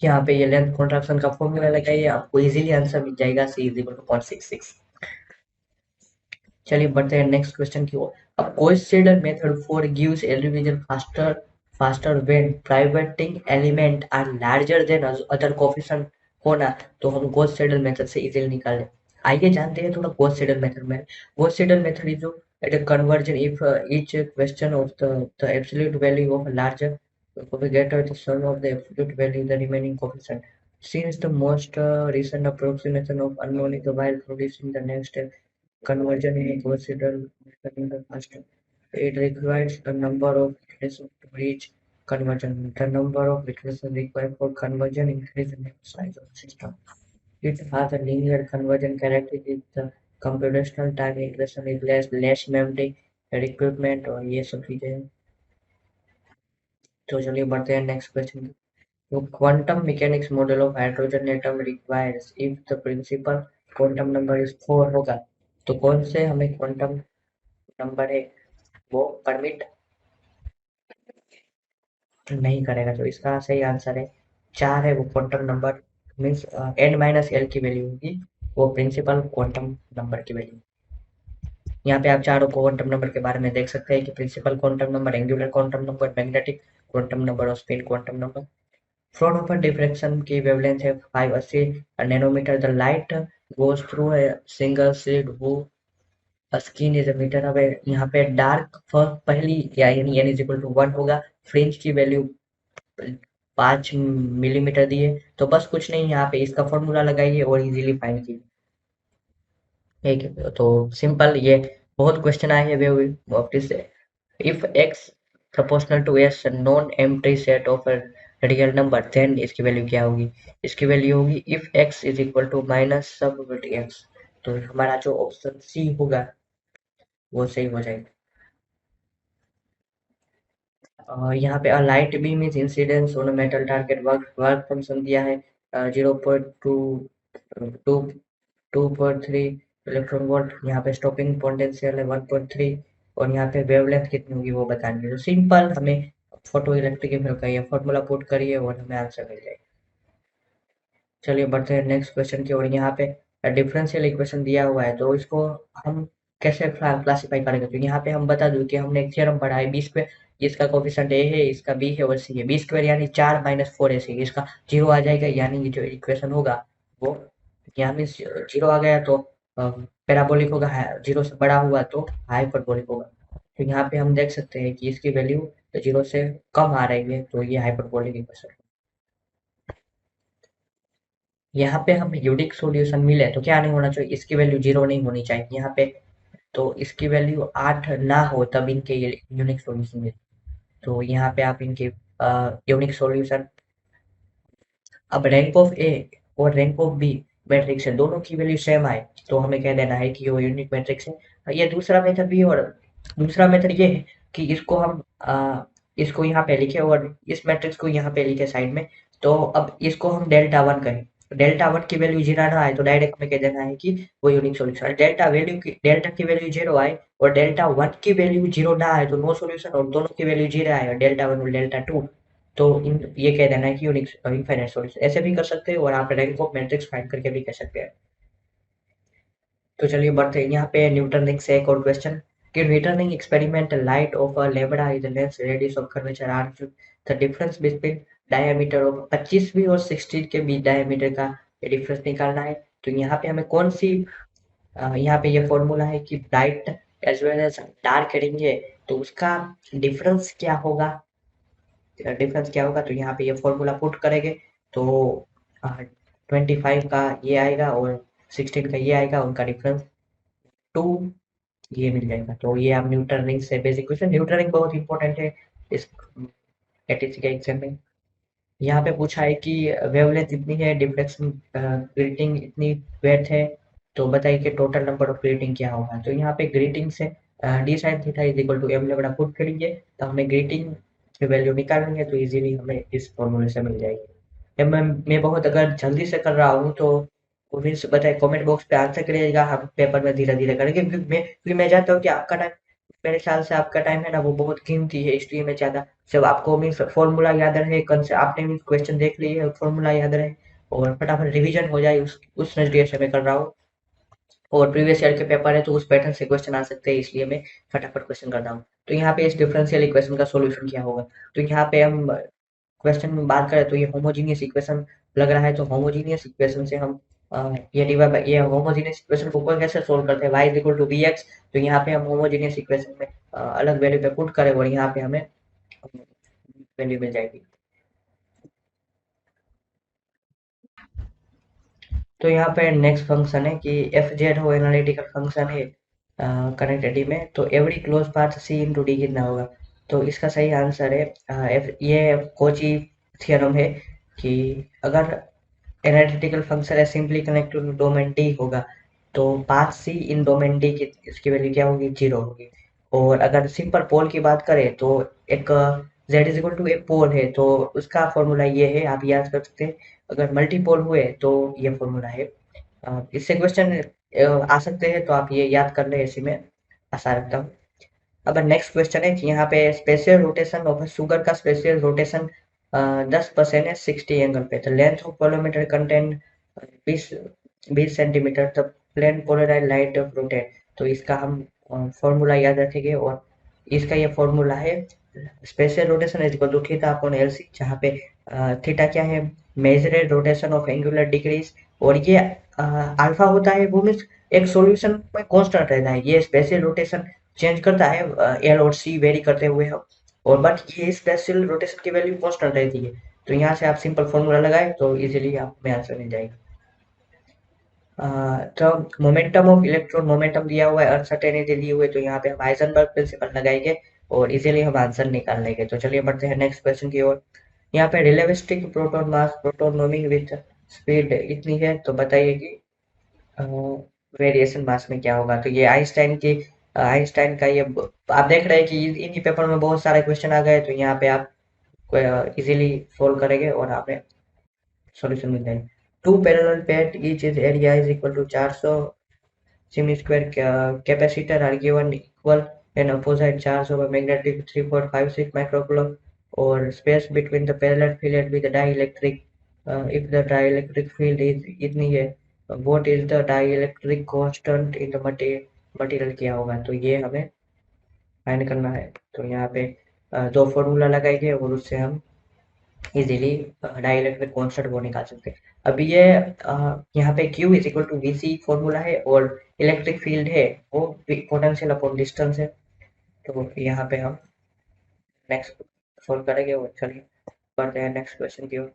यहाँ पे ये लेंथ कॉन्ट्रैक्शन का फॉर्मूला लगाइए, आपको इजीली आंसर मिल जाएगा, c इज इक्वल टू 0.66। चलिए बढ़ते हैं नेक्स्ट क्वेश्चन की ओर। अब Gauss-Seidel method for gives a revision faster when pivoting element are larger than other coefficient होना। तो हम गॉस-सीडल मेथड से इजीली निकाल लें। आइए जानते हैं थोड़ा गॉस-सीडल मेथड में। गॉस-सीडल मेथड इज जो at a conversion if each question of the absolute value of a larger greater the sum of the absolute value the remaining coefficient. Since the most recent approximation of unknown is while producing the next conversion is considered the first. It requires a number of iterations to reach conversion. The number of iterations required for conversion increases the size of the system. It has a linear conversion characteristic. The computational time iteration is less memory requirement और ये सब चीजें हैं। तो चलिए बढ़ते हैं next question. तो quantum mechanics model of hydrogen atom requires if the principal quantum number is 4 होगा, तो कौन से हमें क्वांटम नंबर है वो परमिट नहीं करेगा। तो इसका सही आंसर है 4 है वो क्वांटम नंबर, मीन्स n-l की वैल्यू होगी वो प्रिंसिपल क्वांटम नंबर की वैल्यू। यहाँ पे आप चारों क्वांटम नंबर के बारे में देख सकते हैं कि principal quantum number, angular quantum number, magnetic quantum number और spin quantum number. Fraunhofer diffraction की वेवलेंथ है 580 nanometre. The light goes through a single slit वो screen is a metre away. यहाँ पे डार्क पहली यानी n इज इक्वल टू 1 होगा। Fringe की वैल्यू 5 मिलीमीटर दी है। तो बस कुछ नहीं, यहाँ पे इसका फॉर्मूला लगाइए और इजीली फाइंड कीजिए। एक तो सिंपल, ये बहुत क्वेश्चन आए हैं वे वापस से। If x proportional to s non empty set of real number, then इसकी वैल्यू क्या होगी? इसकी वैल्यू होगी if x is equal to minus sup x। तो हमारा जो ऑप्शन सी होगा वो सही हो जाएगा। यहाँ पे light beam is incidence on metal target, work work function दिया है 0.2 2.3 इलेक्ट्रॉन वोल्ट। यहाँ पे स्टॉपिंग पोटेंशियल है 1.3, और यहाँ पे वेवलेंथ कितनी होगी वो बतानी है। तो सिंपल, हमें फोटो इलेक्ट्रिक इफेक्ट का ये फॉर्मूला पुट करिए और हमें आंसर मिल जाएगा। चलिए बढ़ते हैं नेक्स्ट क्वेश्चन की ओर। यहाँ पे डिफरेंशियल इक्वेशन दिया हुआ है, तो इसको हम कैसे क्लासिफाई करेंगे? तो यहाँ पे हम बता दूं कि हमने एक थ्योरम पढ़ा है बी स्क्वायर, जिसका कोफिशिएंट ए है, इसका बी है और सी है। बी स्क्वायर यानी 4 माइनस 4ac, इसका जीरो आ जाएगा, यानी ये जो इक्वेशन होगा वो, यहाँ में जीरो आ गया तो पैराबोलिक होगा, जीरो से बड़ा हुआ तो हाइपरबोलिक होगा। तो यहाँ पे हम देख सकते हैं कि इसकी वैल्यू जीरो से कम आ रही है, तो ये हाइपरबोलिक इक्वेशन। यहाँ पे हमें यूनिक सॉल्यूशन मिले तो क्या नहीं होना चाहिए? इसकी वैल्यू जीरो नहीं होनी चाहिए यहाँ पे। तो इसकी वैल्यू 8 ना हो तब इनके ये यूनिक सॉल्यूशन मिले। तो यहाँ पे आप इनके यूनिक सॉल्यूशन, अब रैंक ऑफ ए और रैंक ऑफ बी मैट्रिक्स है, दोनों की वैल्यू सेम आए तो हमें कह देना है कि वो यूनिक मैट्रिक्स है। ये दूसरा मेथड भी है, और दूसरा मेथड ये है कि इसको हम इसको यहाँ पे लिखे और इस मैट्रिक्स को यहाँ पे लिखे साइड में। तो अब इसको हम डेल्टा वन कहें, डेल्टा वन की वैल्यू जीरो ना आए तो डायरेक्ट में कह देना है कि वो यूनिक सोल्यूशन। डेल्टा की वैल्यू जीरो आए और डेल्टा वन की वैल्यू जीरो ना आए तो नो सोल्यूशन, और दोनों की वैल्यू जीरो आए और डेल्टा वन और डेल्टा टू, तो इन ये कह देना है कि यूनिक इनफाइनाइट सॉल्यूशन। ऐसे भी कर सकते हैं और आप रैंक ऑफ मैट्रिक्स फाइंड करके भी कह सकते हैं। तो चलिए बढ़ते हैं यहाँ पे न्यूटन रिंग से एक और क्वेश्चन कि returning experiment light of lambda is lens radius of curvature R, the difference between diameter of 25 और 16 के बीच डायमीटर का डिफरेंस निकालना है। तो यहाँ पे हमें कौन सी यहाँ पे ये फॉर्मूला है कि bright as well as dark ring है, तो उसका डिफरेंस क्या होगा? तो यहाँ पे ये फॉर्मूला पुट करेंगे तो 25 का ये आएगा और 16 का ये आएगा, उनका डिफरेंस 2 ये मिल जाएगा। तो ये आप न्यूटन रिंग से बेसिक क्वेश्चन, न्यूटन रिंग बहुत इंपॉर्टेंट है इस एटीसी के एग्जाम में। यहाँ पे पूछा है कि वेवलेंथ इतनी है, डिफ्लेक्शन ग्रीटिंग इतनी वेट है, तो बताइए कि टोटल नंबर ऑफ ग्रीटिंग क्या होगा? तो यहाँ पे ग्रीटिंग से d sine theta is equal to m lambda put करेंगे तो हमें ग्रीटिंग की वैल्यू निकालेंगे, तो इजीली हमें इस फॉर्मूले से मिल जाएगी। मैं बहुत अगर जल्दी से कर रहा हूँ तो मीन्स बताए कमेंट बॉक्स पे आंसर करिएगा, हम पेपर में धीरे धीरे करेंगे, क्योंकि मैं जानता हूँ कि आपका टाइम, मेरे ख्याल से आपका टाइम है ना वो बहुत कीमती है, इसलिए मैं चाहता जब आपको मीन्स फॉर्मूला याद रहे, आपने मीन्स क्वेश्चन देख लिए है, फॉर्मूला याद रहे और फटाफट रिवीजन हो जाए, उस नजरिए से मैं कर रहा हूँ। और प्रीवियस ईयर के पेपर है तो उस पैटर्न से क्वेश्चन आ सकते हैं, इसलिए मैं फटाफट क्वेश्चन करता हूँ। तो यहाँ पे इस डिफरेंशियल इक्वेशन का सॉल्यूशन क्या होगा? तो यहाँ पे हम क्वेश्चन में बात करें तो ये होमोजीनियस इक्वेशन लग रहा है, तो होमोजीनियस इक्वेशन से हम ये होमोजीनियस इक्वेशन को कैसे सोल्व करते हैं? y is equal to b x. तो यहाँ पे हम होमोजीनियस इक्वेशन में अलग वैल्यू पे पुट करें और यहाँ पे हमें वैल्यू मिल जाएगी। तो यहाँ पे नेक्स्ट फंक्शन है कि एफ जेड हो, एनालिटिकल फंक्शन है कनेक्टिविटी में, तो एवरी क्लोज पाथ सी इंटू डी कितना होगा? तो इसका सही आंसर है ये कोची थियरम है कि अगर एनालिटिकल फंक्शन है simply connected to domain D होगा तो path C in domain D की इसकी वैल्यू क्या होगी? जीरो होगी। और अगर सिंपल पोल की बात करें तो एक z इज इक्वल टू ए पोल है, तो उसका फॉर्मूला ये है, आप याद कर सकते हैं। अगर मल्टीपोल हुए तो ये फॉर्मूला है। इससे क्वेश्चन आ सकते हैं, तो आप ये याद कर ले, ऐसे में आशा रखता हूँ। अब नेक्स्ट क्वेश्चन है कि यहाँ पे स्पेशल रोटेशन ऑफ शुगर का स्पेशल रोटेशन 10% है 60 एंगल पे, तो लेंथ ऑफ पोलोमीटर कंटेंट 20 सेंटीमीटर, तो प्लेन पोलराइज लाइट रोटेट। तो इसका हम फॉर्मूला याद रखेंगे, और इसका ये फॉर्मूला है special rotation is equal to theta upon L C, जहाँ पे थीटा क्या है? Measured rotation of angular degrees, और ये अल्फा होता है वो मीन्स एक सॉल्यूशन में कांस्टेंट रहता है, ये स्पेशल रोटेशन चेंज करता है एल और सी वेरी करते हुए, और बट ये स्पेशल रोटेशन की वैल्यू कांस्टेंट रहती है। तो यहाँ से आप सिंपल फॉर्मूला लगाए तो इजीली आप में आंसर मिल जाएगा। तो मोमेंटम ऑफ इलेक्ट्रॉन, मोमेंटम दिया हुआ है, अनसर्टेनिटी दी हुई है, तो यहाँ पे हम हाइजेनबर्ग प्रिंसिपल लगाएंगे और इजीली हम आंसर निकाल लेंगे। तो चलिए बढ़ते हैं नेक्स्ट क्वेश्चन की ओर। यहाँ पे relativistic proton mass, proton moving with speed इतनी है, तो बताइए कि वेरिएशन मास में क्या होगा। तो ये आइंस्टाइन की, आइंस्टाइन का ये आप देख रहे हैं कि इन्हीं पेपर में बहुत सारे क्वेश्चन आ गए, तो यहाँ पे आप इजीली सोल्व करेंगे और हमें सॉल्यूशन मिल जाएगा। Two parallel plate each is area is equal to 400 semi square capacitor are given equal and opposite charge over magnetic 3456 microcoulomb or space between the parallel field with the dielectric, if the dielectric field is इतनी है, what is the dielectric constant in the material क्या होगा। तो ये हमें find करना है। तो यहाँ पे दो फॉर्मूला लगाएंगे और उससे हम इजीली डाइलेक्ट्रिक कांस्टेंट वो निकाल सकते हैं। अभी ये यहाँ पे Q is equal to V C formula है और इलेक्ट्रिक फील्ड है वो पोटेंशियल अपॉन डिस्टेंस है। तो यहाँ पे हम नेक्स्ट सोल्व करेंगे और चलिए बढ़ते हैं नेक्स्ट क्वेश्चन की ओर।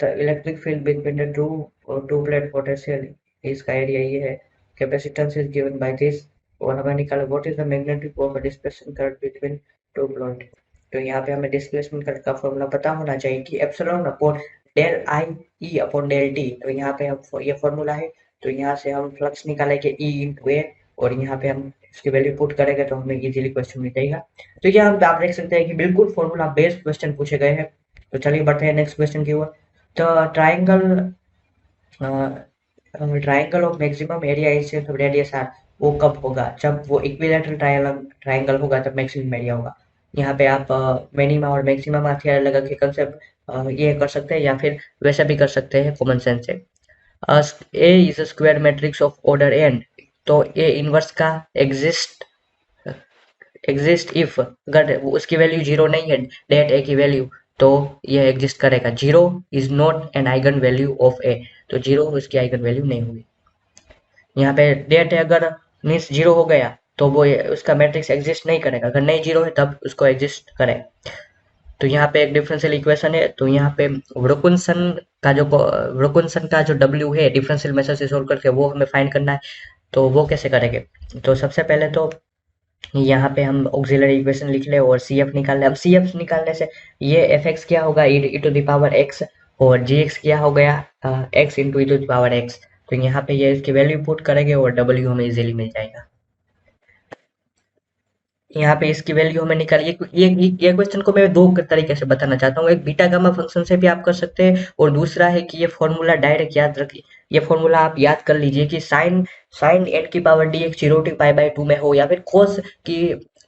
The electric field between the two plate potential, इसका एरिया ये है, capacitance is given by this, और हमें निकाला what is the magnetic of displacement current between two plate. तो यहाँ पे हमें डिस्प्लेसमेंट करंट का फॉर्मूला पता होना चाहिए कि epsilon upon del I E upon del T. तो यहाँ पे हम ये फॉर्मूला है, तो यहाँ से हम फ्लक्स निकालेंगे ई इंटू ए और यहाँ पे हम इसकी वैल्यू पुट करेंगे तो हमें इजीली क्वेश्चन मिल जाएगा। तो ये हम आप देख सकते हैं कि बिल्कुल फॉर्मूला बेस्ड क्वेश्चन पूछे गए हैं। तो चलिए बढ़ते हैं नेक्स्ट क्वेश्चन की ओर। तो triangle, triangle of maximum area incidence of radius R, वो कब होगा, जब वो इक्विलैटरल ट्राइंगल होगा तब मैक्सिमम एरिया होगा। यहाँ पे आप मिनिमा और मैक्सिमम थ्योरम लगा के कंसेप्ट ये कर सकते हैं या फिर वैसे भी कर सकते हैं कॉमन सेंस से। A is a square matrix of order n, तो ए इनवर्स का एग्जिस्ट एग्जिस्ट इफ, अगर उसकी वैल्यू जीरो नहीं है, डेट ए की वैल्यू, तो ये एग्जिस्ट करेगा। Zero is not an eigen value of A, तो जीरो उसकी आइगन वैल्यू नहीं होगी। यहाँ पे डेट है अगर मीन्स जीरो हो गया तो वो उसका मैट्रिक्स एग्जिस्ट नहीं करेगा, अगर नहीं जीरो है तब उसको एग्जिस्ट करे। तो यहाँ पे एक डिफरेंशियल इक्वेशन है, तो यहाँ पे व्रोकुनसन का जो डब्ल्यू है डिफरेंशियल मेथड से सोल्व करके वो हमें फाइंड करना है। तो वो कैसे करेंगे, तो सबसे पहले तो यहाँ पे हम ऑक्सिलरी इक्वेशन लिख ले और सी एफ निकाल ले। अब सी एफ निकालने से ये एफ एक्स क्या होगा, E to the power X, और जी एक्स क्या हो गया, X into E to the power X. तो यहाँ पे ये इसकी वैल्यू पुट करेंगे और डब्ल्यू हमें इजीली मिल जाएगा। यहाँ पे इसकी वैल्यू हमें निकालिए। ये क्वेश्चन को मैं दो तरीके से बताना चाहता हूँ, एक बीटा गामा फंक्शन से भी आप कर सकते हैं और दूसरा है कि ये फॉर्मूला डायरेक्ट याद रखिए। ये फॉर्मूला आप याद कर लीजिए कि साइन साइन एन की power D X zero to pi by two में हो या फिर कोस की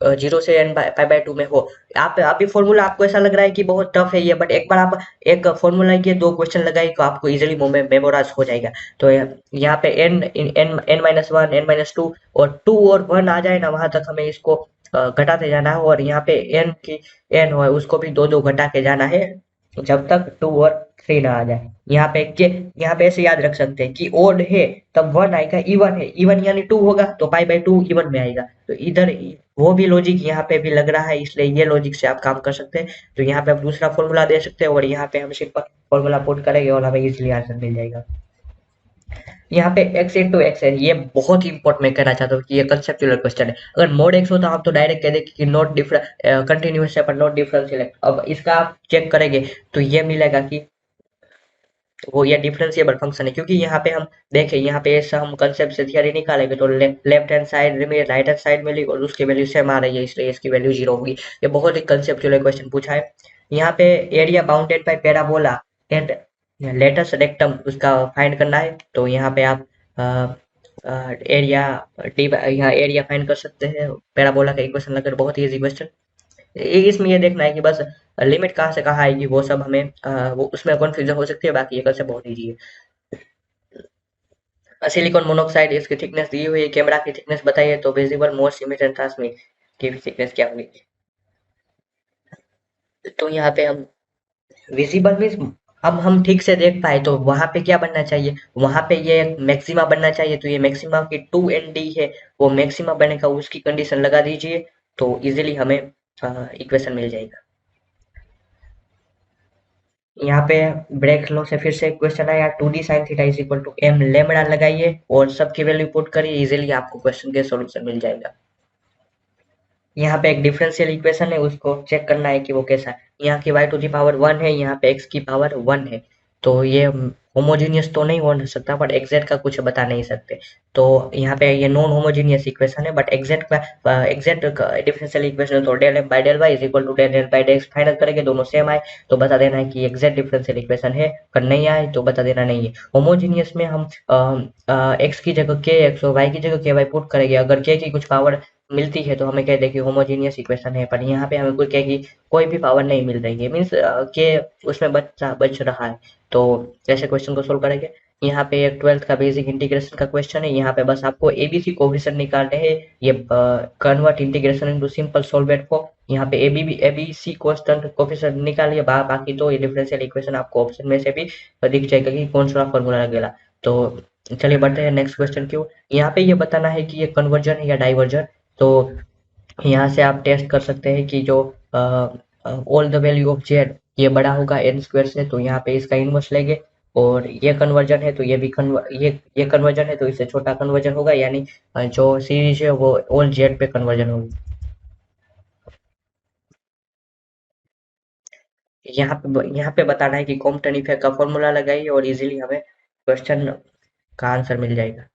जीरो से एन पाई बाई टू में हो। आप ये फॉर्मूला आपको ऐसा लग रहा है कि बहुत टफ है ये, बट एक बार आप एक फॉर्मूला के दो क्वेश्चन लगाए तो आपको इजिली मेमोराइज हो जाएगा। तो यहाँ पे N N N minus one, N minus two और टू और वन आ जाए ना, वहां तक हमें इसको घटाते जाना है, और यहाँ पे एन हो उसको भी दो दो घटा के जाना है जब तक टू और थ्री ना आ जाए। यहाँ पे यहाँ पे ऐसे याद रख सकते हैं कि ओड है तब वन आएगा, इवन है इवन यानी टू होगा तो पाई बाई टू इवन में आएगा। तो इधर वो भी लॉजिक यहाँ पे भी लग रहा है, इसलिए ये लॉजिक से आप काम कर सकते हैं। तो यहाँ पे आप दूसरा फॉर्मूला दे सकते हैं और यहाँ पे हम सिंपल फॉर्मूला पुट करेंगे और हमें इजिली आंसर मिल जाएगा। यहाँ पे x इंटू एक्स है, ये बहुत ही इंपॉर्टेंट मैं कहना चाहता हूँ कि ये कंसेप्चुअल क्वेश्चन है। अगर मोड x होता आप तो डायरेक्ट कह देंगे कि नॉट डिफरेंट कंटिन्यूअस है पर नॉट डिफरेंशियल है। अब इसका आप चेक करेंगे तो ये मिलेगा कि वो ये डिफरेंशिएबल फंक्शन है, क्योंकि यहाँ पे हम देखें यहाँ पे ऐसा हम कंसेप्ट से थियरी निकालेंगे तो लेफ्ट हैंड साइड में राइट हैंड साइड मिली और उसकी वैल्यू सेम आ रही है, इसलिए इसकी वैल्यू जीरो होगी। ये बहुत ही कंसेप्चुअल क्वेश्चन पूछा है। यहाँ पे area bounded by parabola and latus rectum उसका फाइंड करना है। तो यहाँ पे आप एरिया यहाँ एरिया फाइंड कर सकते हैं पैराबोला का इक्वेशन लगकर, बहुत ही इजी क्वेश्चन। इसमें ये देखना है कि बस लिमिट कहाँ से कहाँ आएगी, वो सब हमें वो उसमें कंफ्यूजन हो सकती है, बाकी ये कंसेप्ट बहुत इजी है। सिलिकॉन मोनोऑक्साइड इसकी थिकनेस दी हुई है, कैमरा की थिकनेस बताइए, तो visible most image and transmit की थिकनेस क्या होगी। तो यहाँ पे हम विजिबल मीन्स अब हम ठीक से देख पाए तो वहां पे क्या बनना चाहिए, वहां पे ये मैक्सिमा बनना चाहिए। तो ये मैक्सिमा की टू एन डी है, वो मैक्सिमा बनेगा, उसकी कंडीशन लगा दीजिए तो इजीली हमें इक्वेशन मिल जाएगा। यहाँ पे ब्रेक लो से फिर से एक क्वेश्चन आया, 2d sin theta is equal to m lambda लगाइए और सबकी वैल्यू पुट करिए, इजीली आपको क्वेश्चन के सॉल्यूशन मिल जाएगा। यहाँ पे एक डिफरेंशियल इक्वेशन है, उसको चेक करना है कि वो कैसा है। यहाँ की y टू दी पावर 1 है, यहाँ पे x की पावर 1 है, तो ये होमोजीनियस तो नहीं हो सकता, बट एग्जैक्ट का कुछ बता नहीं सकते। तो यहाँ पे ये नॉन होमोजीनियस इक्वेशन है, बट एग्जैक्ट का एग्जैक्ट डिफरेंशियल इक्वेशन तो del M by del Y is equal to del L by del X, final करेंगे दोनों सेम आए तो बता देना है कि एग्जैक्ट डिफरेंशियल इक्वेशन है, अगर नहीं आए तो बता देना नहीं है। होमोजीनियस में हम एक्स की जगह के एक्स और वाई की जगह के वाई पुट करेंगे, अगर के की कुछ पावर मिलती है तो हमें कह दे कि होमोजीनियस इक्वेशन है, पर यहाँ पे हमें कोई कहे कि कोई भी पावर नहीं मिल रही है, मीन्स के उसमें बच रहा है। तो कैसे क्वेश्चन को सोल्व करेंगे, यहाँ पे एक 12th का बेसिक इंटीग्रेशन का क्वेश्चन है, यहाँ पे बस आपको एबीसी कोफिशिएंट निकालने हैं, ये convert integration into simple solvate form, यहाँ पे एबीसी कांस्टेंट कोफिशिएंट निकालिए, बाकी तो ये डिफरेंशियल इक्वेशन आपको ऑप्शन में से भी दिख जाएगा कि कौन सा फॉर्मूला लगेगा। तो चलिए बढ़ते हैं नेक्स्ट क्वेश्चन की ओर। यहाँ पे ये बताना है कि ये कन्वर्जन है या डाइवर्जन। तो यहाँ से आप टेस्ट कर सकते हैं कि जो all the value of Z ये बड़ा होगा एन स्क्वायर से, तो यहाँ पे इसका इनवर्स लेंगे, और ये कन्वर्जन है तो ये भी ये कन्वर्जन है तो इससे छोटा कन्वर्जन होगा, यानी जो सीरीज है वो ऑल जेड पे कन्वर्जन होगी। यहाँ पे बताना है कि कॉम्पटन इफेक्ट का फॉर्मूला लगाइए और इजीली हमें क्वेश्चन का आंसर मिल जाएगा।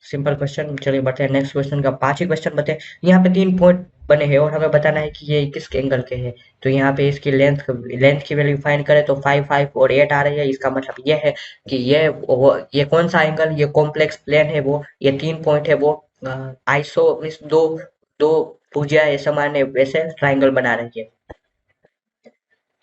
Simple question. चलिए बढ़ते हैं नेक्स्ट क्वेश्चन का, 5 ही क्वेश्चन बते। यहाँ पे 3 पॉइंट बने हैं और हमें बताना है कि ये किस एंगल के हैं। तो यहाँ पे इसकी लेंथ की वैल्यू फाइंड करें तो 5 5 और 8 आ रही है, इसका मतलब ये है कि ये कौन सा एंगल, ये कॉम्प्लेक्स प्लेन है, वो ये 3 पॉइंट है वो आइसो मीन्स दो दो भुजा समान है वैसे ट्राइंगल बना रही है।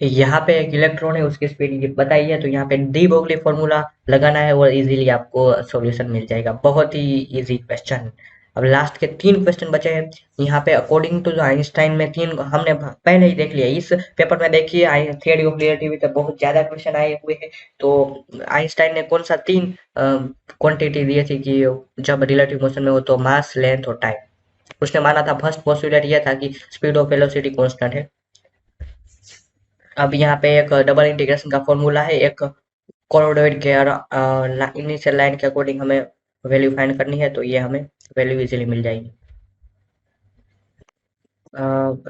यहाँ पे एक इलेक्ट्रॉन है, उसकी स्पीड बताइए, तो यहाँ पे डी ब्रोगली फॉर्मूला लगाना है और इजीली आपको सॉल्यूशन मिल जाएगा। बहुत ही इजी क्वेश्चन। अब लास्ट के 3 क्वेश्चन बचे हैं। यहाँ पे अकॉर्डिंग टू आइंस्टाइन में 3 हमने पहले ही देख लिया, इस पेपर में देखिए थियरी ऑफ रिलेटिविटी बहुत ज्यादा क्वेश्चन आए हुए हैं। तो आइंस्टाइन ने कौन सा 3 क्वांटिटी दिए थी कि जब रिलेटिव मोशन में हो तो मास, लेंथ और टाइम। उसने माना था, फर्स्ट पोस्टुलेट यह था कि स्पीड ऑफ वेलोसिटी कांस्टेंट है। अब यहाँ पे एक डबल इंटीग्रेशन का फॉर्मूला है, एक कोरोइड के इनिशियल लाइन के अकॉर्डिंग हमें वैल्यू फाइंड करनी है, तो ये हमें वैल्यू इजीली मिल जाएगी।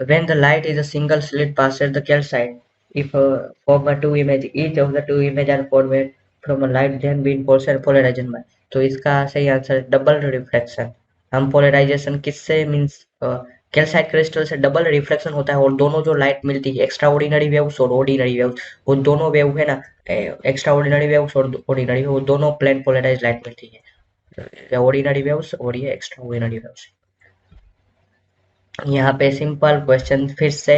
When the light is a single slit passes the calcite, if form a two image, each of the two image are formed from a light then being polarization by, तो इसका सही answer double reflection. हम polarisation किससे means calcite crystal से double reflection होता है, और दोनों जो लाइट मिलती है एक्स्ट्रा ऑर्डिनरी वेव्स और ऑर्डिनरी वेव्स, वो दोनों वेव है ना, एक्स्ट्रा ऑर्डिनरी वेव्स और ऑर्डिनरी, वो दोनों प्लेन पोलराइज लाइट मिलती है, ऑर्डिनरी वेव्स और ये एक्स्ट्रा ऑर्डिनरी वेव्स। यहाँ पे सिंपल क्वेश्चन फिर से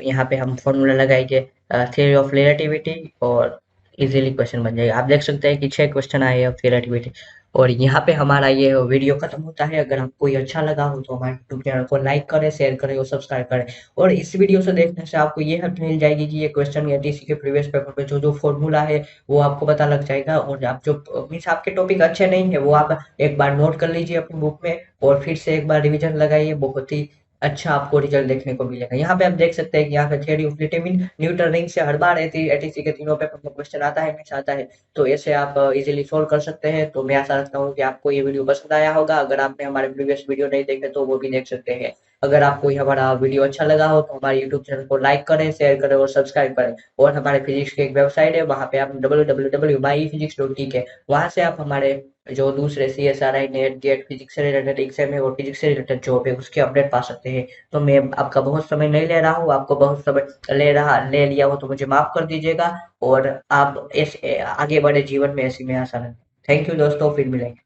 यहाँ पे हम फॉर्मूला लगाएंगे थ्योरी ऑफ रिलेटिविटी और इजीली क्वेश्चन बन जाएगा। आप देख सकते हैं कि 6 क्वेश्चन आए हैं रिलेटिविटी, और यहाँ पे हमारा ये वीडियो खत्म होता है। अगर आपको ये अच्छा लगा हो तो हमारे यूट्यूब चैनल को लाइक करें, शेयर करें और सब्सक्राइब करें, और इस वीडियो से देखने से आपको ये हेल्प मिल जाएगी कि ये क्वेश्चन या टीसी के प्रीवियस पेपर पे जो जो फॉर्मूला है वो आपको पता लग जाएगा, और आप जो मीन्स आपके टॉपिक अच्छे नहीं है वो आप एक बार नोट कर लीजिए अपनी बुक में और फिर से एक बार रिविजन लगाइए, बहुत ही अच्छा आपको रिजल्ट देखने को मिलेगा। यहाँ पे आप देख सकते हैं कि यहाँ पे theory of relativity Newton ring से हर बार एटीसी के तीनों पेपर में क्वेश्चन आता है, हमेशा आता है, तो ऐसे आप इजीली सोल्व कर सकते हैं। तो मैं आशा रखता हूँ कि आपको ये वीडियो पसंद आया होगा। अगर आपने हमारे प्रीवियस वीडियो नहीं देखे तो वो भी देख सकते हैं। अगर आपको ये हमारा वीडियो अच्छा लगा हो तो हमारे यूट्यूब चैनल को लाइक करें, शेयर करें और सब्सक्राइब करें, और हमारे फिजिक्स की एक वेबसाइट है, वहाँ पे आप www.myephysics.tk, वहाँ से आप हमारे जो दूसरे CSRI नेट गेट फिजिक्स से रिलेटेड एग्जाम है और फिजिक्स से रिलेटेड जॉब है उसके अपडेट पा सकते हैं। तो मैं आपका बहुत समय नहीं ले रहा हूँ, आपको बहुत समय ले लिया हो तो मुझे माफ कर दीजिएगा, और आप ऐसे आगे बढ़े जीवन में, ऐसी मैं आशा रखता हूँ। थैंक यू दोस्तों, फिर मिलेंगे।